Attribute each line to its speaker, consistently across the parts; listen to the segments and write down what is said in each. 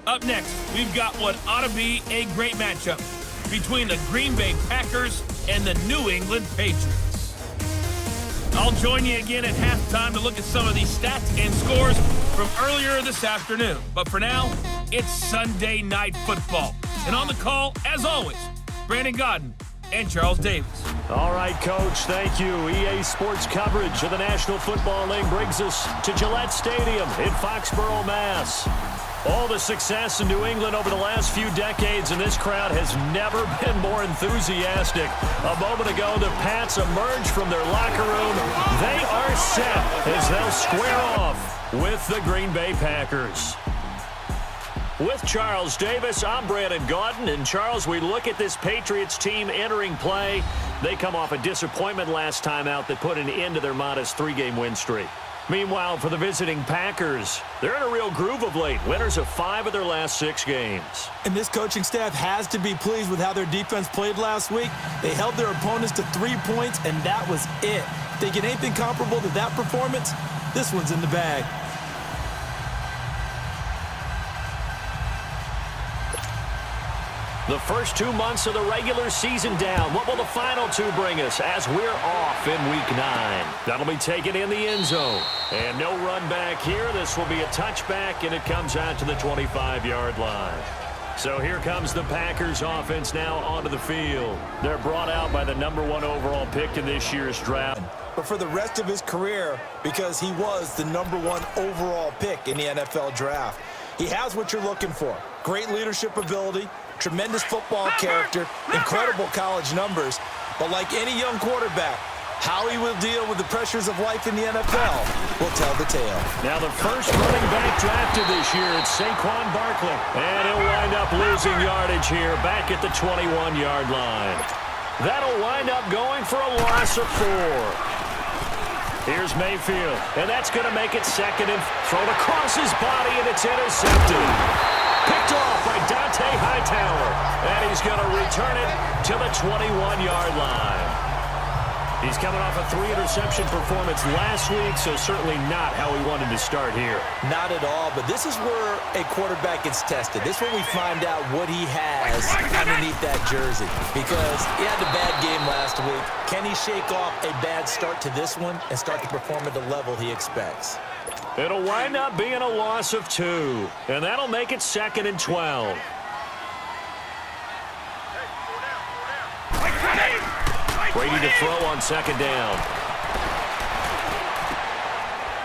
Speaker 1: Up next, we've got what ought to be a great matchup between the Green Bay Packers and the New England Patriots. I'll join you again at halftime to look at some of these stats and scores from earlier this afternoon. But for now, it's Sunday Night Football. And on the call, as always, Brandon Godden and Charles Davis.
Speaker 2: All right, Coach, thank you. EA Sports coverage of the National Football League brings us to Gillette Stadium in Foxborough, Mass. All the success in New England over the last few decades, and this crowd has never been more enthusiastic. A moment ago, the Pats emerged from their locker room. They are set as they'll square off with the Green Bay Packers. With Charles Davis, I'm Brandon Godden. And Charles, we look at this Patriots team entering play. They come off a disappointment last time out that put an end to their modest 3-game win streak. Meanwhile, for the visiting Packers, they're in a real groove of late. Winners of 5 of their last 6 games.
Speaker 3: And this coaching staff has to be pleased with how their defense played last week. They held their opponents to 3 points, and that was it. If they get anything comparable to that performance, this one's in the bag.
Speaker 2: The first 2 months of the regular season down. What will the final 2 bring us as we're off in Week 9? That'll be taken in the end zone. And no run back here. This will be a touchback, and it comes out to the 25-yard line. So here comes the Packers offense now onto the field. They're brought out by the #1 overall pick in this year's draft.
Speaker 3: But for the rest of his career, because he was the #1 overall pick in the NFL draft. He has what you're looking for. Great leadership ability, tremendous football character, incredible college numbers. But like any young quarterback, how he will deal with the pressures of life in the NFL will tell the tale.
Speaker 2: Now the first running back drafted this year, it's Saquon Barkley. And he'll wind up losing yardage here back at the 21-yard line. That'll wind up going for a loss of 4. Here's Mayfield, and that's going to make it second and thrown across his body, and it's intercepted. Picked off by Dante Hightower, and he's going to return it to the 21-yard line. He's coming off a 3-interception performance last week, so certainly not how he wanted to start here.
Speaker 3: Not at all, but this is where a quarterback gets tested. This is where we find out what he has underneath that jersey. Because he had a bad game last week. Can he shake off a bad start to this one and start to perform at the level he expects?
Speaker 2: It'll wind up being a loss of 2, and that'll make it second and 12. Brady to throw on second down.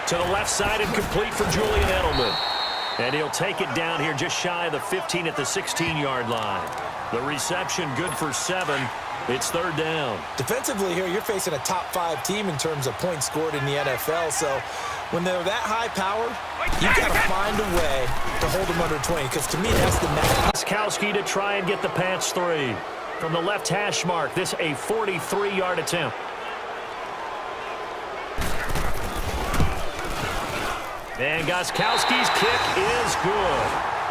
Speaker 2: To the left side and complete for Julian Edelman. And he'll take it down here just shy of the 15 at the 16-yard line. The reception good for 7. It's third down.
Speaker 3: Defensively here, you're facing a top 5 team in terms of points scored in the NFL. So when they're that high powered, you've got to find a way to hold them under 20. Because to me, that's the match.
Speaker 2: Gostkowski to try and get the Pats 3. From the left hash mark, this a 43-yard attempt. And Gostkowski's kick is good.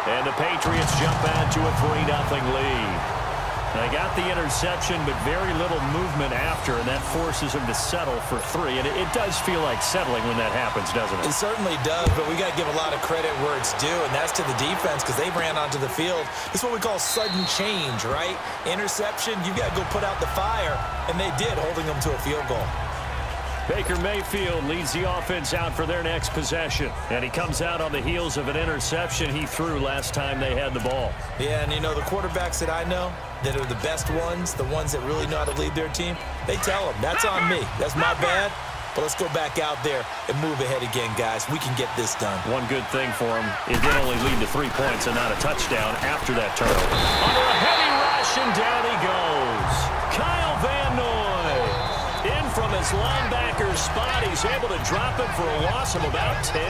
Speaker 2: And the Patriots jump out to a 3-0 lead. They got the interception, but very little movement after, and that forces them to settle for 3. And it does feel like settling when that happens, doesn't it?
Speaker 3: It certainly does, but we got to give a lot of credit where it's due, and that's to the defense because they ran onto the field. This is what we call sudden change, right? Interception, you got to go put out the fire, and they did, holding them to a field goal.
Speaker 2: Baker Mayfield leads the offense out for their next possession. And he comes out on the heels of an interception he threw last time they had the ball.
Speaker 3: Yeah, and you know, the quarterbacks that I know that are the best ones, the ones that really know how to lead their team, they tell them, that's on me. That's my bad. But let's go back out there and move ahead again, guys. We can get this done.
Speaker 2: One good thing for him, it did only lead to 3 points and not a touchdown after that turnover. Under a heavy rush, and down he goes. Kyle Van Noy in from his linebacker spot. He's able to drop him for a loss of about 10.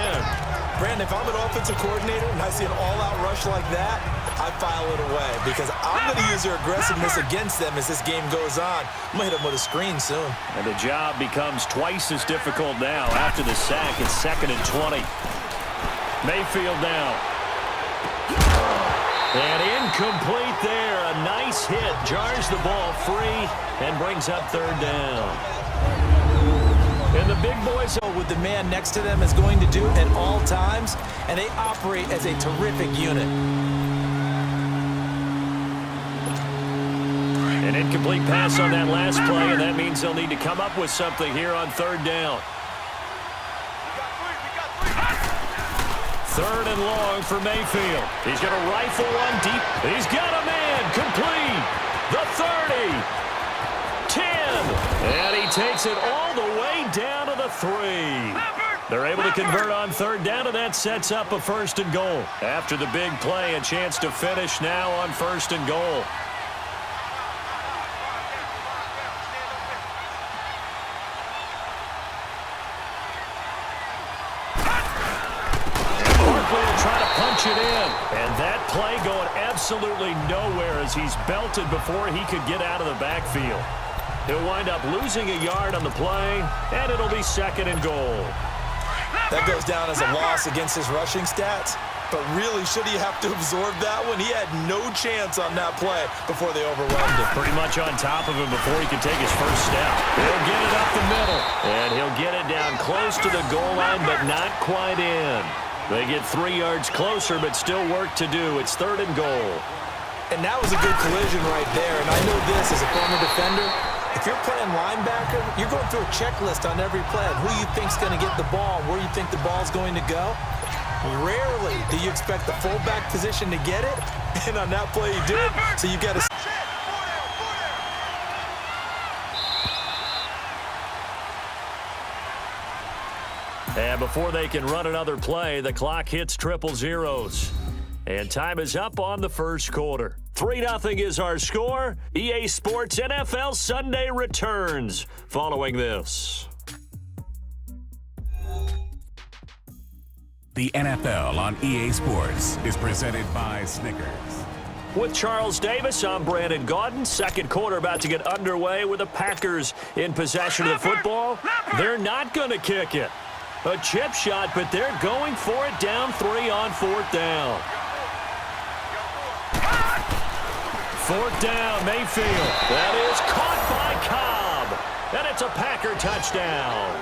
Speaker 3: Brandon, if I'm an offensive coordinator and I see an all-out rush like that, I file it away because I'm going to use their aggressiveness against them as this game goes on. I'm going to hit them with a screen soon.
Speaker 2: And the job becomes twice as difficult now after the sack. It's second and 20. Mayfield now. And incomplete there. A nice hit. Jars the ball free and brings up third down. And the big boys
Speaker 3: with the man next to them is going to do at all times, and they operate as a terrific unit.
Speaker 2: An incomplete pass on that last play, and that means they'll need to come up with something here on third down. Third and long for Mayfield. He's going to rifle one deep. He's got a man. Complete. The 30. 10. And he takes it all the way down to the 3. They're able to convert on third down, and that sets up a first and goal. After the big play, a chance to finish now on first and goal. It in. And that play going absolutely nowhere as he's belted before he could get out of the backfield. He'll wind up losing a yard on the play, and it'll be second and goal.
Speaker 3: That goes down as a loss against his rushing stats, but really, should he have to absorb that one? He had no chance on that play before they overwhelmed him.
Speaker 2: Pretty much on top of him before he could take his first step. He'll get it up the middle, and he'll get it down close to the goal line, but not quite in. They get 3 yards closer, but still work to do. It's third and goal.
Speaker 3: And that was a good collision right there. And I know this as a former defender. If you're playing linebacker, you're going through a checklist on every play. Who you think's going to get the ball, where you think the ball's going to go. Rarely do you expect the fullback position to get it. And on that play, he did. So you got to...
Speaker 2: And before they can run another play, the clock hits triple zeros. And time is up on the first quarter. 3-0 is our score. EA Sports NFL Sunday returns following this.
Speaker 4: The NFL on EA Sports is presented by Snickers.
Speaker 2: With Charles Davis, I'm Brandon Gaudin. Second quarter about to get underway with the Packers in possession of the football. They're not going to kick it. A chip shot, but they're going for it down 3 on fourth down. Fourth down, Mayfield. That is caught by Cobb. And it's a Packer touchdown.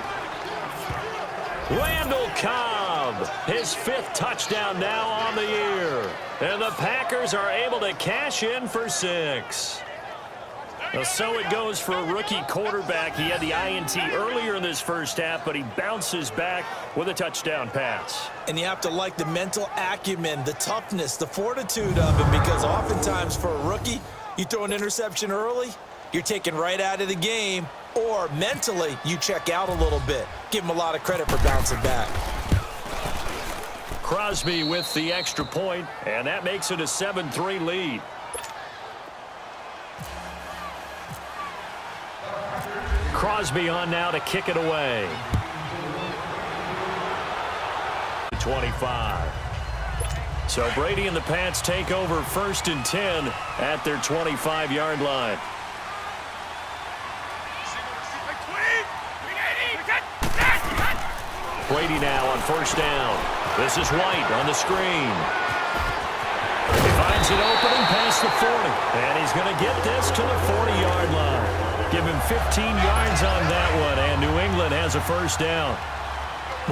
Speaker 2: Randall Cobb, his 5th touchdown now on the year. And the Packers are able to cash in for 6. So it goes for a rookie quarterback. He had the INT earlier in this first half, but he bounces back with a touchdown pass.
Speaker 3: And you have to like the mental acumen, the toughness, the fortitude of him, because oftentimes for a rookie, you throw an interception early, you're taken right out of the game, or mentally, you check out a little bit. Give him a lot of credit for bouncing back.
Speaker 2: Crosby with the extra point, and that makes it a 7-3 lead. Crosby on now to kick it away. 25. So Brady and the Pats take over first and 10 at their 25-yard line. Brady now on first down. This is White on the screen. He finds an opening past the 40. And he's going to get this to the 40-yard line. Give him 15 yards on that one, and New England has a first down.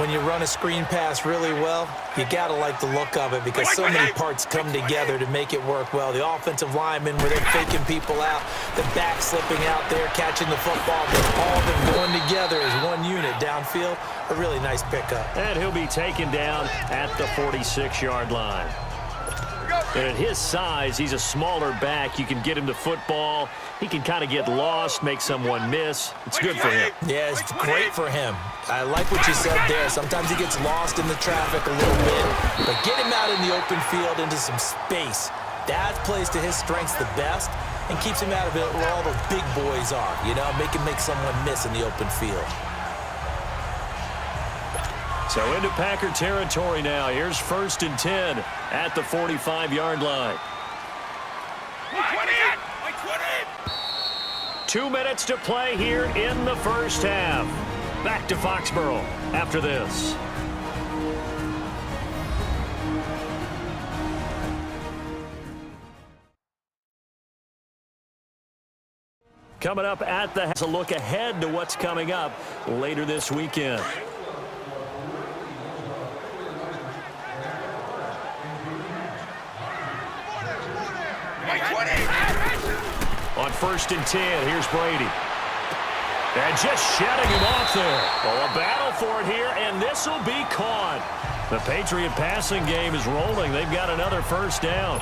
Speaker 3: When you run a screen pass really well, you got to like the look of it because so many parts come together to make it work well. The offensive linemen, where they're faking people out, the back slipping out there, catching the football, all of them going together as one unit downfield. A really nice pickup.
Speaker 2: And he'll be taken down at the 46-yard line. And at his size, he's a smaller back. You can get him to football. He can kind of get lost, make someone miss. It's good for him.
Speaker 3: Yeah, it's great for him. I like what you said there. Sometimes he gets lost in the traffic a little bit. But get him out in the open field into some space. That plays to his strengths the best and keeps him out of it where all the big boys are. You know, make someone miss in the open field.
Speaker 2: So into Packer territory now. Here's first and 10 at the 45-yard line. 2 minutes to play here in the first half. Back to Foxborough after this. Coming up at the half, a look ahead to what's coming up later this weekend. on 1st and 10. Here's Brady. And just shutting him off there. Oh, a battle for it here, and this will be caught. The Patriot passing game is rolling. They've got another first down.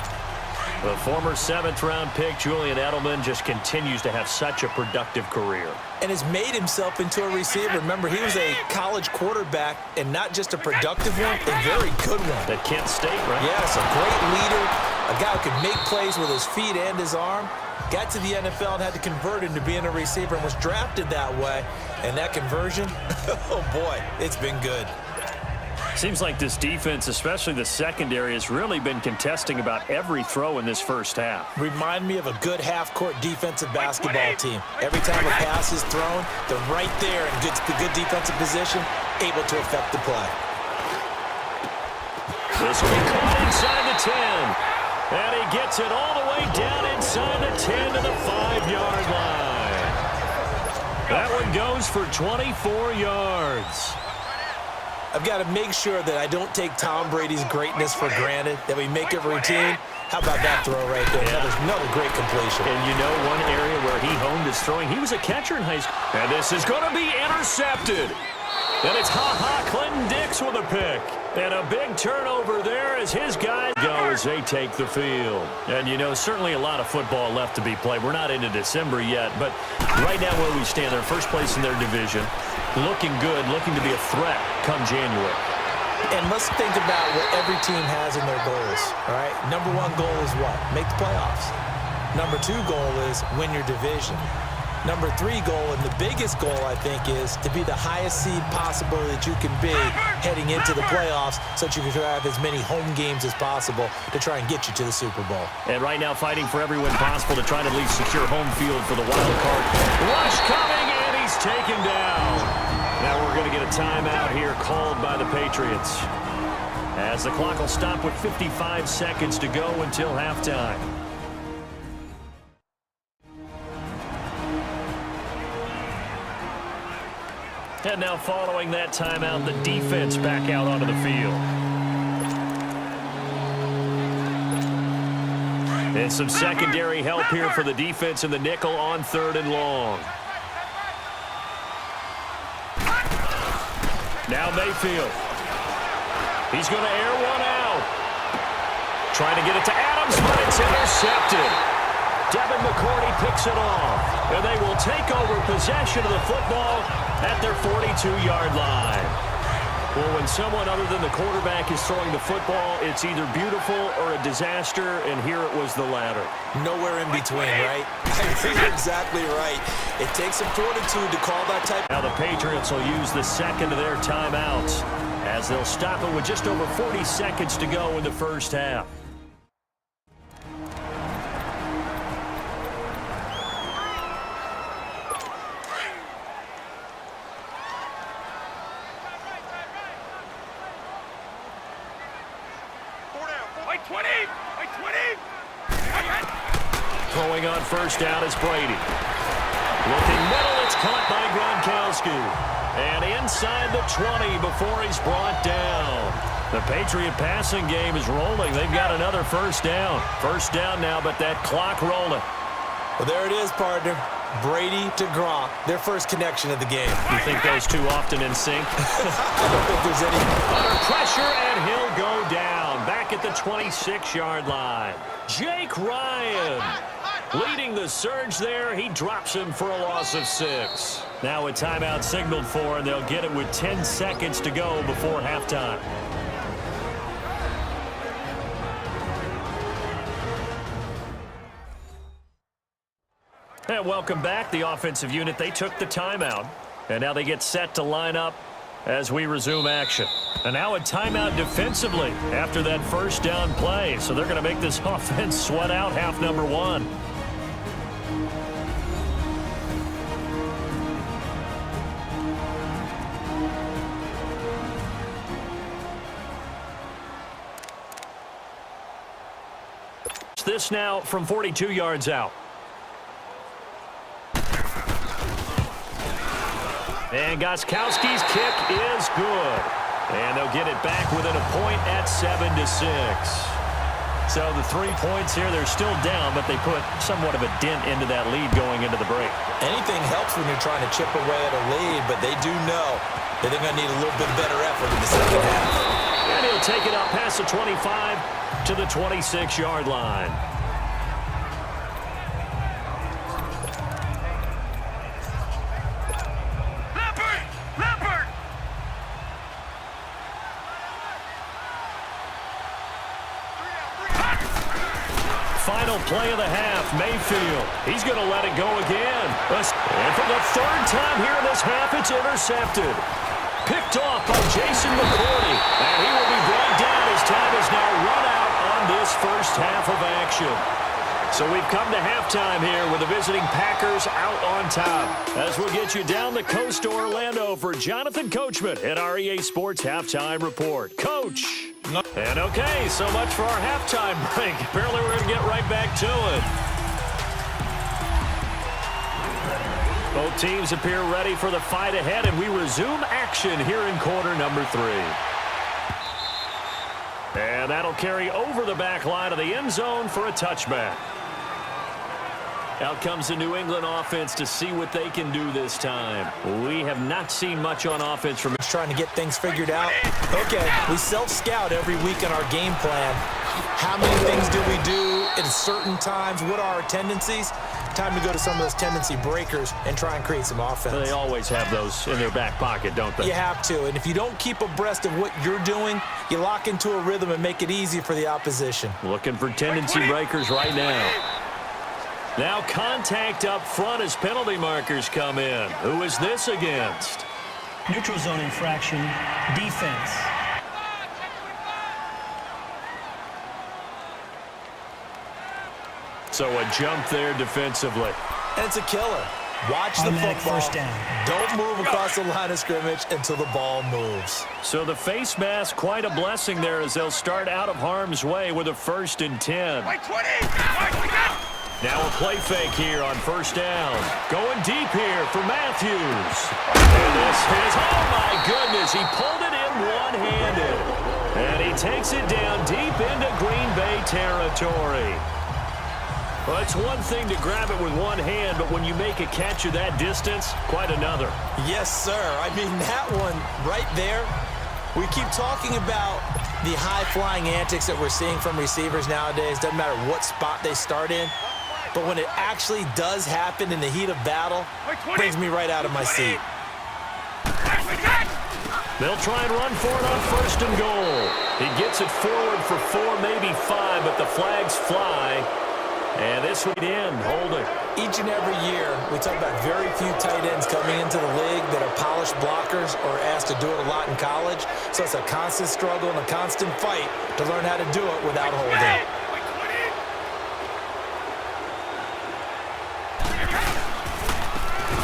Speaker 2: The former 7th-round pick, Julian Edelman, just continues to have such a productive career.
Speaker 3: And has made himself into a receiver. Remember, he was a college quarterback, and not just a productive one, a very good one.
Speaker 2: At Kent State, right?
Speaker 3: Yes, a great leader, a guy who could make plays with his feet and his arm. Got to the NFL and had to convert into being a receiver and was drafted that way. And that conversion, oh boy, it's been good.
Speaker 2: Seems like this defense, especially the secondary, has really been contesting about every throw in this first half.
Speaker 3: Remind me of a good half-court defensive basketball team. Every time a pass is thrown, they're right there in good defensive position, able to affect the play.
Speaker 2: This will be caught inside the 10. And he gets it all the way down inside the 10 to the 5-yard line. That one goes for 24 yards.
Speaker 3: I've got to make sure that I don't take Tom Brady's greatness for granted, that we make it routine. How about that throw right there? Yeah. Another great completion.
Speaker 2: And you know one area where he honed his throwing, he was a catcher in high school. And this is going to be intercepted. And it's Clinton Dix with a pick. And a big turnover there as his guys go as they take the field. And, you know, certainly a lot of football left to be played. We're not into December yet, but right now where we stand, they're first place in their division. Looking good, looking to be a threat come January.
Speaker 3: And let's think about what every team has in their goals, all right? Number 1 goal is what? Make the playoffs. Number 2 goal is win your division. Number 3 goal, and the biggest goal, I think, is to be the highest seed possible that you can be heading into the playoffs so that you can have as many home games as possible to try and get you to the Super Bowl.
Speaker 2: And right now fighting for every win possible to try to at least secure home field for the wild card. Rush coming, and he's taken down. Now we're going to get a timeout here called by the Patriots, as the clock will stop with 55 seconds to go until halftime. And now following that timeout, the defense back out onto the field. And some secondary help here for the defense in the nickel on 3rd and long. Now Mayfield. He's going to air one out. Trying to get it to Adams, but it's intercepted. Devin McCourty picks it off. And they will take over possession of the football at their 42-yard line. Well, when someone other than the quarterback is throwing the football, it's either beautiful or a disaster, and here it was the latter.
Speaker 3: Nowhere in between, right? I think you're exactly right. It takes some fortitude to call that type.
Speaker 2: Now the Patriots will use the second of their timeouts as they'll stop it with just over 40 seconds to go in the first half. Throwing on first down is Brady. Looking middle, it's caught by Gronkowski. And inside the 20 before he's brought down. The Patriot passing game is rolling. They've got another first down. First down now, but that clock rolling.
Speaker 3: Well, there it is, partner. Brady to Gronk, their first connection of the game.
Speaker 2: You think those two often in sync?
Speaker 3: I don't think there's any.
Speaker 2: Under pressure, and he'll go down. Back at the 26-yard line. Jake Ryan leading the surge there. He drops him for a loss of 6. Now a timeout signaled for, and they'll get it with 10 seconds to go before halftime. And welcome back. The offensive unit, they took the timeout. And now they get set to line up as we resume action. And now a timeout defensively after that first down play. So they're going to make this offense sweat out half number 1. This now from 42 yards out. And Gostkowski's kick is good. And they'll get it back within a point at 7-6. So the 3 points here, they're still down, but they put somewhat of a dent into that lead going into the break.
Speaker 3: Anything helps when you're trying to chip away at a lead, but they do know that they're going to need a little bit better effort in the second half.
Speaker 2: And he'll take it up past the 25 to the 26-yard line. Final play of the half, Mayfield. He's going to let it go again. And for the third time here in this half, it's intercepted. Picked off by Jason McCourty. And he will be brought down as time is now run out on this first half of action. So we've come to halftime here with the visiting Packers out on top. As we'll get you down the coast to Orlando for Jonathan Coachman at our EA Sports Halftime Report. Coach. And okay, so much for our halftime break. Apparently we're going to get right back to it. Both teams appear ready for the fight ahead, and we resume action here in quarter number 3. And that'll carry over the back line of the end zone for a touchback. Out comes the New England offense to see what they can do this time. We have not seen much on offense from
Speaker 3: trying to get things figured out. Okay, we self-scout every week in our game plan. How many things do we do at certain times? What are our tendencies? Time to go to some of those tendency breakers and try and create some offense.
Speaker 2: They always have those in their back pocket, don't they?
Speaker 3: You have to, and if you don't keep abreast of what you're doing, you lock into a rhythm and make it easy for the opposition.
Speaker 2: Looking for tendency breakers right now. Now contact up front as penalty markers come in. Who is this against?
Speaker 5: Neutral zone infraction, defense.
Speaker 2: So a jump there defensively.
Speaker 3: And it's a killer. Watch the football.
Speaker 5: First down.
Speaker 3: Don't move across the line of scrimmage until the ball moves.
Speaker 2: So the face mask, quite a blessing there as they'll start out of harm's way with a 1st and 10. Now a play fake here on first down. Going deep here for Matthews. And this is, oh my goodness, he pulled it in one-handed. And he takes it down deep into Green Bay territory. Well, it's one thing to grab it with one hand, but when you make a catch of that distance, quite another.
Speaker 3: Yes, sir. I mean, that one right there, we keep talking about the high-flying antics that we're seeing from receivers nowadays. Doesn't matter what spot they start in. But when it actually does happen in the heat of battle, it brings me right out of my seat.
Speaker 2: They'll try and run for it on 1st and goal. He gets it forward for 4, maybe 5, but the flags fly. And this would end, holding.
Speaker 3: Each and every year, we talk about very few tight ends coming into the league that are polished blockers or asked to do it a lot in college. So it's a constant struggle and a constant fight to learn how to do it without holding.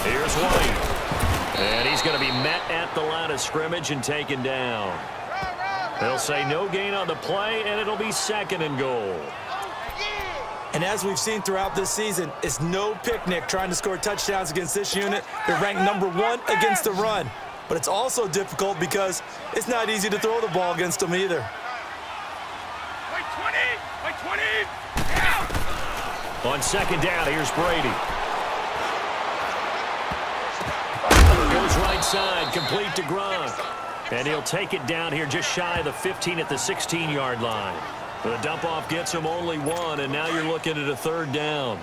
Speaker 2: Here's White. And he's going to be met at the line of scrimmage and taken down. They'll say no gain on the play, and it'll be 2nd and goal.
Speaker 3: And as we've seen throughout this season, it's no picnic trying to score touchdowns against this unit. They're ranked number 1 against the run. But it's also difficult because it's not easy to throw the ball against them either.
Speaker 2: On 2nd down, here's Brady. Goes right side, complete to Gronk. And he'll take it down here just shy of the 15 at the 16-yard line. The dump-off gets him only 1, and now you're looking at a 3rd down.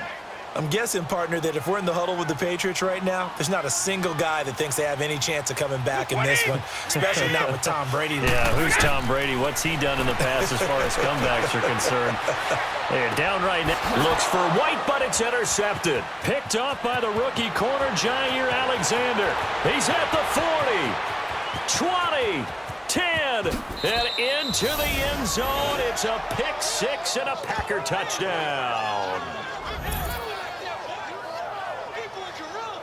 Speaker 3: I'm guessing, partner, that if we're in the huddle with the Patriots right now, there's not a single guy that thinks they have any chance of coming back in this one, especially not with Tom Brady.
Speaker 2: Yeah, who's Tom Brady? What's he done in the past as far as comebacks are concerned? They're down right now. Looks for White, but it's intercepted. Picked off by the rookie corner, Jair Alexander. He's at the 40, 20, 10, and into the end zone. It's a pick 6 and a Packer touchdown.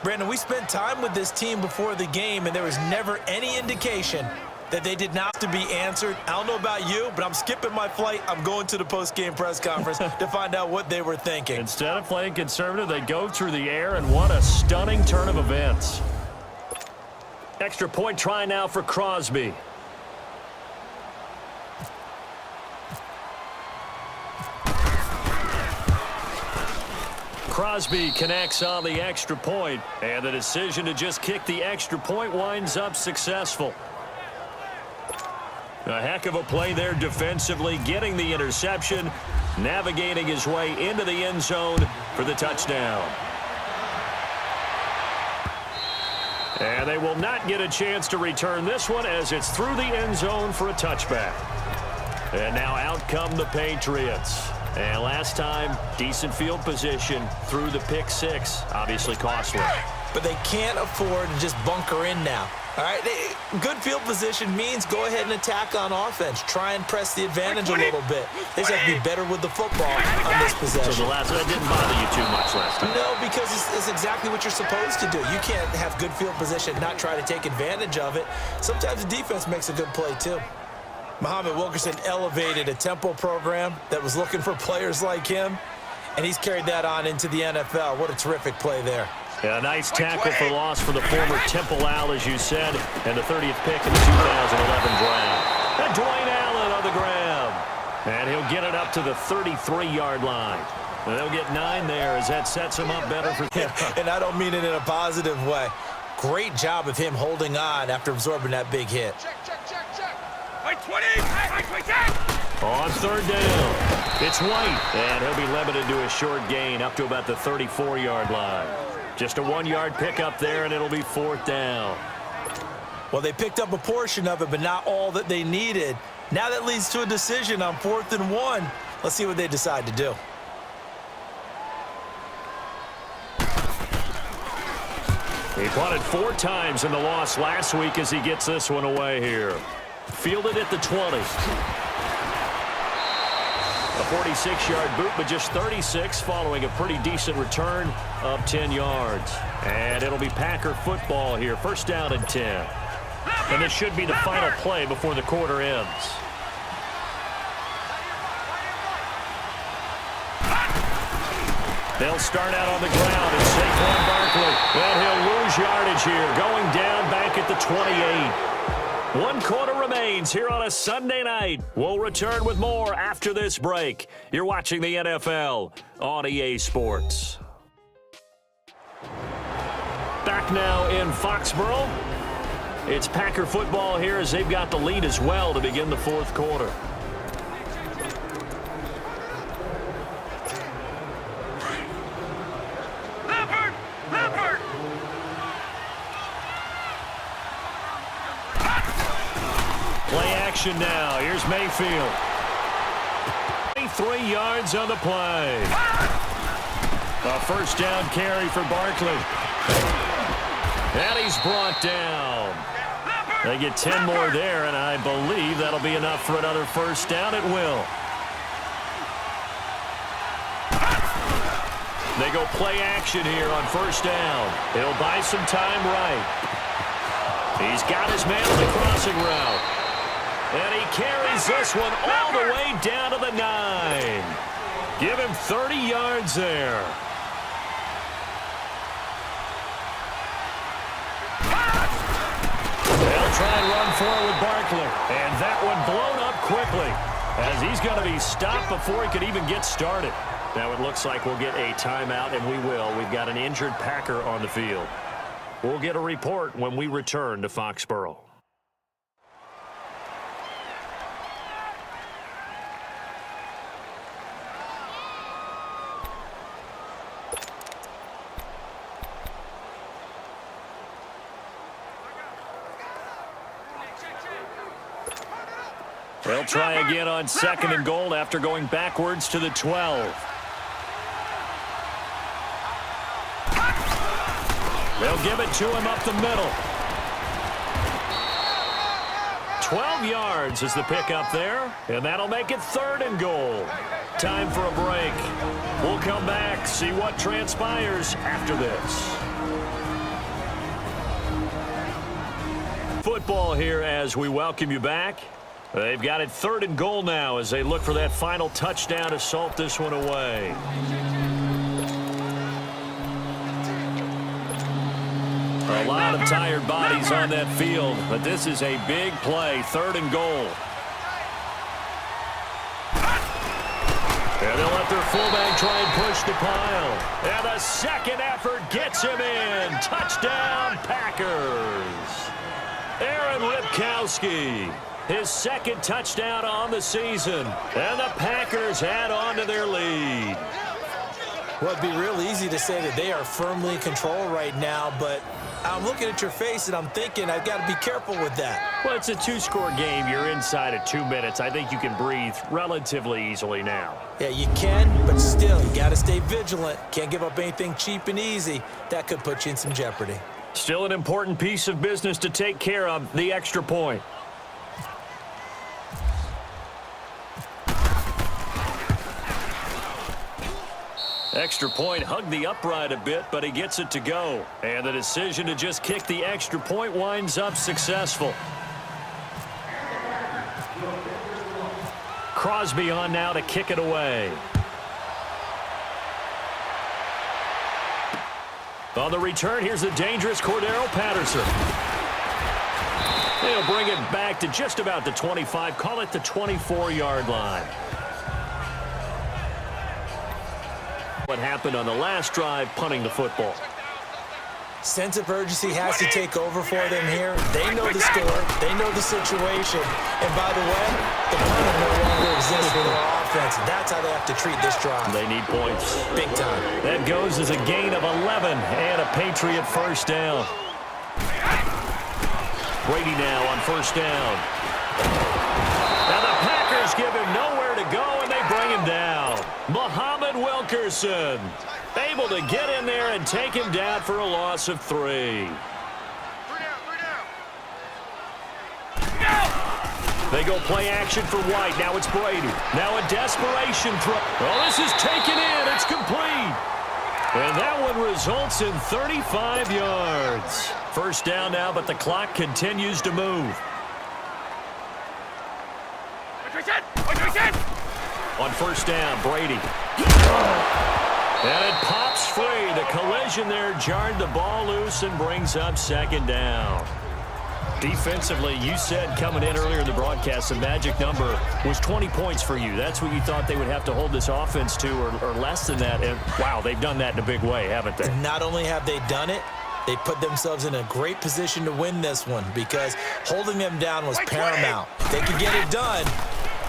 Speaker 3: Brandon, we spent time with this team before the game, and there was never any indication that they did not have to be answered. I don't know about you, but I'm skipping my flight. I'm going to the post-game press conference to find out what they were thinking.
Speaker 2: Instead of playing conservative, they go through the air, and what a stunning turn of events. Extra point try now for Crosby. Crosby connects on the extra point, and the decision to just kick the extra point winds up successful. A heck of a play there defensively, getting the interception, navigating his way into the end zone for the touchdown. And they will not get a chance to return this one as it's through the end zone for a touchback. And now out come the Patriots. And last time, decent field position through the pick six, obviously costly.
Speaker 3: But they can't afford to just bunker in now. All right, good field position means go ahead and attack on offense. Try and press the advantage a little bit. They just have to be better with the football on this possession.
Speaker 2: So that didn't bother you too much last time?
Speaker 3: No, because it's exactly what you're supposed to do. You can't have good field position and not try to take advantage of it. Sometimes the defense makes a good play, too. Muhammad Wilkerson elevated a tempo program that was looking for players like him, and he's carried that on into the NFL. What a terrific play there.
Speaker 2: Yeah, a nice tackle for loss for the former Temple Owl, as you said, and the 30th pick in the 2011 draft. And Dwayne Allen on the ground. And he'll get it up to the 33-yard line. And they'll get 9 there as that sets him up better for
Speaker 3: And I don't mean it in a positive way. Great job of him holding on after absorbing that big hit.
Speaker 2: On third down, it's White, and he'll be limited to a short gain up to about the 34-yard line. Just a 1-yard pickup there, and it'll be 4th down.
Speaker 3: Well, they picked up a portion of it, but not all that they needed. Now that leads to a decision on 4th and 1. Let's see what they decide to do.
Speaker 2: He punted 4 times in the loss last week as he gets this one away here. Fielded at the 20. A 46-yard boot, but just 36 following a pretty decent return of 10 yards. And it'll be Packer football here. 1st down and 10. And this should be the final play before the quarter ends. They'll start out on the ground, and Saquon Barkley, and he'll lose yardage here, going down back at the 28. 1 quarter remains here on a Sunday night. We'll return with more after this break. You're watching the NFL on EA Sports. Back now in Foxborough. It's Packer football here as they've got the lead as well to begin the 4th quarter. Now, here's Mayfield. 23 yards on the play. A 1st down carry for Barkley. And he's brought down. They get 10 more there, and I believe that'll be enough for another 1st down. It will. They go play action here on 1st down. It'll buy some time right. He's got his man on the crossing route. And he carries this one all the way down to the 9. Give him 30 yards there. They'll try and run forward with Barkley. And that one blown up quickly as he's going to be stopped before he could even get started. Now it looks like we'll get a timeout, and we will. We've got an injured Packer on the field. We'll get a report when we return to Foxborough. They'll try again on 2nd and goal after going backwards to the 12. They'll give it to him up the middle. 12 yards is the pickup there, and that'll make it 3rd and goal. Time for a break. We'll come back, see what transpires after this. Football here as we welcome you back. They've got it 3rd and goal now as they look for that final touchdown to salt this one away. A lot of tired bodies on that field, but this is a big play, 3rd and goal. And they'll let their their fullback try and push the pile. And the second effort gets him in. Touchdown, Packers. Aaron Ripkowski, his second touchdown on the season. And the Packers add on to their lead.
Speaker 3: Well, it'd be real easy to say that they are firmly in control right now, but I'm looking at your face and I'm thinking I've got to be careful with that.
Speaker 2: Well, it's a two-score game. You're inside of 2 minutes. I think you can breathe relatively easily now.
Speaker 3: Yeah, you can, but still, you got to stay vigilant. Can't give up anything cheap and easy. That could put you in some jeopardy.
Speaker 2: Still an important piece of business to take care of, the extra point. Extra point hugged the upright a bit, but he gets it to go. And the decision to just kick the extra point winds up successful. Crosby on now to kick it away. On the return, here's the dangerous Cordero Patterson. They'll bring it back to just about the 25, call it the 24-yard line. What happened on the last drive, punting the football.
Speaker 3: Sense of urgency has to take over for them here. They know the score. They know the situation. And by the way, the punter no longer exists for their offense. That's how they have to treat this drive.
Speaker 2: They need points.
Speaker 3: Big time.
Speaker 2: That goes as a gain of 11 and a Patriot first down. Brady now on first down. Now the Packers give him nowhere to go, and they bring him down. Muhammad Wilkerson able to get in there and take him down for a loss of 3. They go play action for White. Now it's Brady. Now a desperation throw. Oh, this is taken in. It's complete. And that one results in 35 yards. First down now, but the clock continues to move. On first down, Brady. And it pops free. The collision there jarred the ball loose and brings up second down. Defensively, you said coming in earlier in the broadcast, the magic number was 20 points for you. That's what you thought they would have to hold this offense to, or less than that. And, wow, they've done that in a big way, haven't they?
Speaker 3: Not only have they done it, they put themselves in a great position to win this one because holding them down was paramount. They could get it done.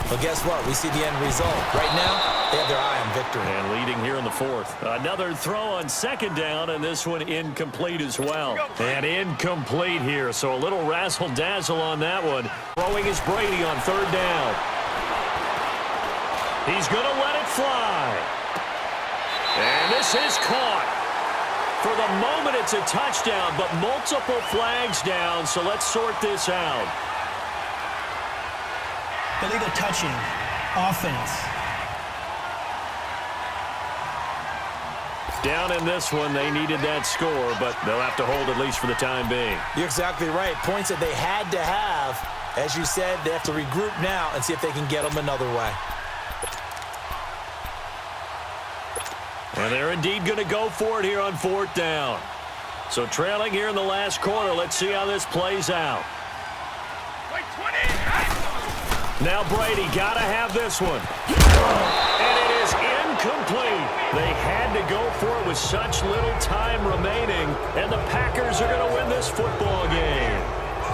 Speaker 3: Well, guess what? We see the end result. Right now, they have their eye on victory.
Speaker 2: And leading here in the fourth. Another throw on second down, and this one incomplete as well. And incomplete here, so a little razzle-dazzle on that one. Throwing is Brady on third down. He's going to let it fly. And this is caught. For the moment, it's a touchdown, but multiple flags down, so let's sort this out.
Speaker 5: Illegal touching. Offense.
Speaker 2: Down in this one, they needed that score, but they'll have to hold at least for the time being.
Speaker 3: You're exactly right. Points that they had to have. As you said, they have to regroup now and see if they can get them another way.
Speaker 2: And they're indeed going to go for it here on fourth down. So trailing here in the last quarter, let's see how this plays out. Now Brady got to have this one. And it is incomplete. They had to go for it with such little time remaining. And the Packers are going to win this football game.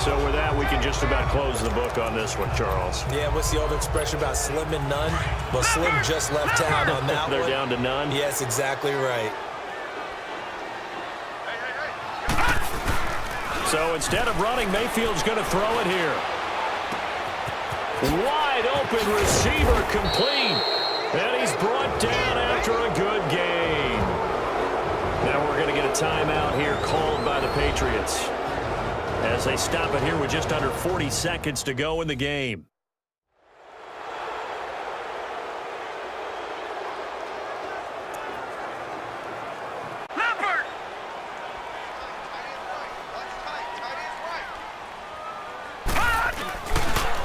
Speaker 2: So with that, we can just about close the book on this one, Charles.
Speaker 3: Yeah, what's the old expression about slim and none? Well, Slim just left town on that
Speaker 2: They're
Speaker 3: one.
Speaker 2: down to none?
Speaker 3: Yes, exactly right.
Speaker 2: So instead of running, Mayfield's going to throw it here. Wide open receiver complete. And he's brought down after a good gain. Now we're going to get a timeout here called by the Patriots as they stop it here with just under 40 seconds to go in the game.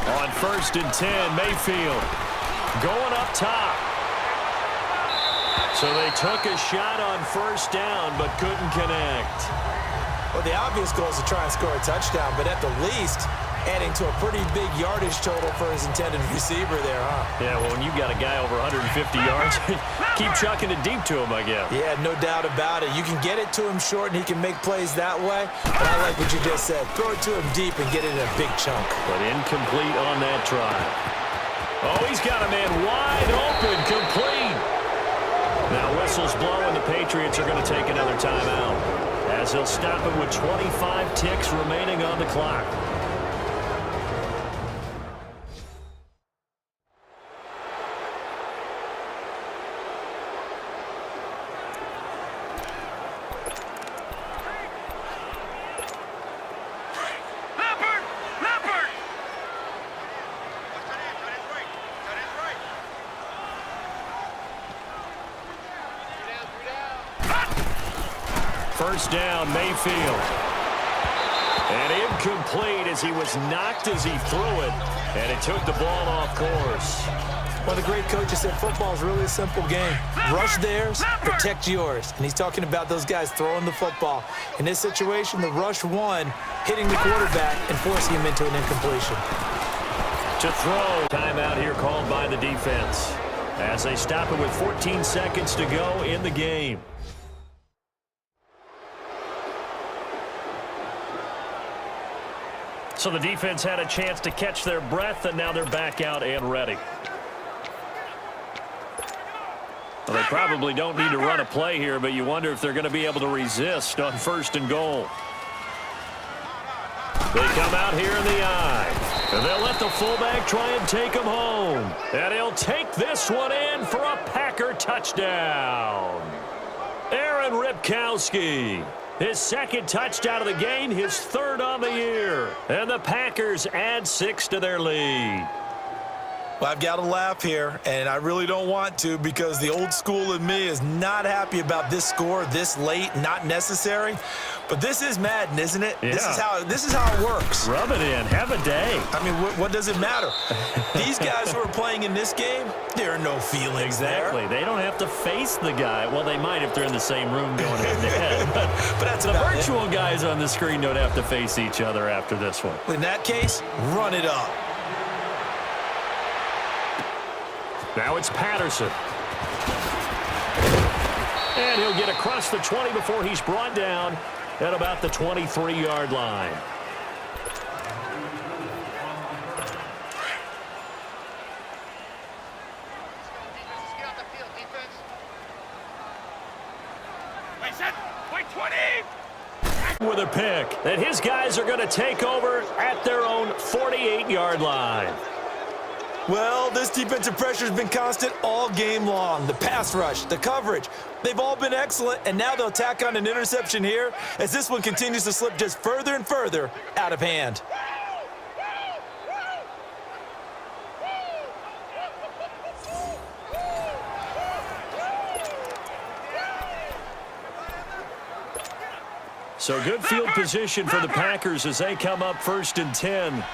Speaker 2: On first and 10, Mayfield going up top. So they took a shot on first down but couldn't connect.
Speaker 3: Well, the obvious goal is to try and score a touchdown, but at the least, adding to a pretty big yardage total for his intended receiver there, huh?
Speaker 2: Yeah, well, when you've got a guy over 150 yards, keep chucking it deep to him, I guess.
Speaker 3: Yeah, no doubt about it. You can get it to him short, and he can make plays that way. But I like what you just said. Throw it to him deep and get it in a big chunk.
Speaker 2: But incomplete on that try. Oh, he's got a man wide open, complete. Now whistles blow, and the Patriots are going to take another timeout, as he'll stop it with 25 ticks remaining on the clock. First down, Mayfield. And incomplete as he was knocked as he threw it, and it took the ball off course.
Speaker 3: One of the great coaches said football is really a simple game. Rush theirs, protect yours. And he's talking about those guys throwing the football. In this situation, the rush won, hitting the quarterback and forcing him into an incompletion.
Speaker 2: To throw. Timeout here called by the defense, as they stop it with 14 seconds to go in the game. So the defense had a chance to catch their breath, and now they're back out and ready. Well, they probably don't need to run a play here, but you wonder if they're going to be able to resist on 1st and goal. They come out here in the eye, and they'll let the fullback try and take him home. And he'll take this one in for a Packer touchdown. Aaron Ripkowski. His 2nd touchdown of the game, his 3rd on the year. And the Packers add 6 to their lead.
Speaker 3: Well, I've got to laugh here, and I really don't want to because the old school in me is not happy about this score this late, not necessary. But this is Madden, isn't it?
Speaker 2: Yeah.
Speaker 3: This is how it works.
Speaker 2: Rub it in. Have a day.
Speaker 3: I mean, what does it matter? These guys who are playing in this game, there are no feelings
Speaker 2: exactly.
Speaker 3: there.
Speaker 2: They don't have to face the guy. Well, they might if they're in the same room going head-to-head.
Speaker 3: But that's
Speaker 2: the
Speaker 3: about
Speaker 2: virtual guys on the screen don't have to face each other after this one.
Speaker 3: In that case, run it up.
Speaker 2: Now it's Patterson. And he'll get across the 20 before he's brought down at about the 23-yard line. With a pick, and his guys are going to take over at their own 48-yard line.
Speaker 3: Well, this defensive pressure has been constant all game long. The pass rush, the coverage, they've all been excellent, and now they'll tack on an interception here as this one continues to slip just further and further out of hand.
Speaker 2: So good field position for the Packers as they come up 1st and 10.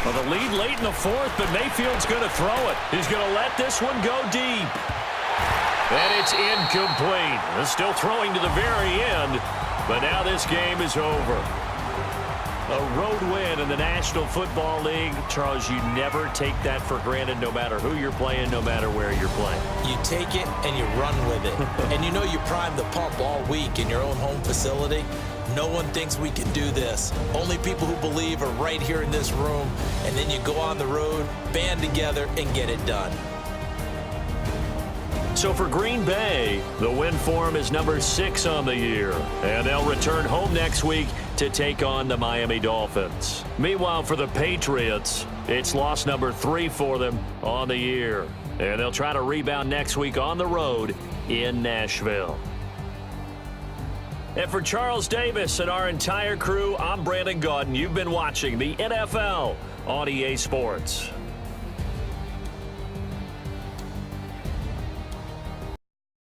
Speaker 2: Well, the lead late in the 4th, but Mayfield's going to throw it. He's going to let this one go deep. And it's incomplete. They're still throwing to the very end, but now this game is over. A road win in the National Football League. Charles, you never take that for granted no matter who you're playing, no matter where you're playing.
Speaker 3: You take it and you run with it. And you know you prime the pump all week in your own home facility. No one thinks we can do this. Only people who believe are right here in this room. And then you go on the road, band together, and get it done.
Speaker 2: So for Green Bay, the win for them is number 6 on the year. And they'll return home next week to take on the Miami Dolphins. Meanwhile, for the Patriots, it's loss number 3 for them on the year. And they'll try to rebound next week on the road in Nashville. And for Charles Davis and our entire crew, I'm Brandon Gaudin. You've been watching the NFL on EA Sports.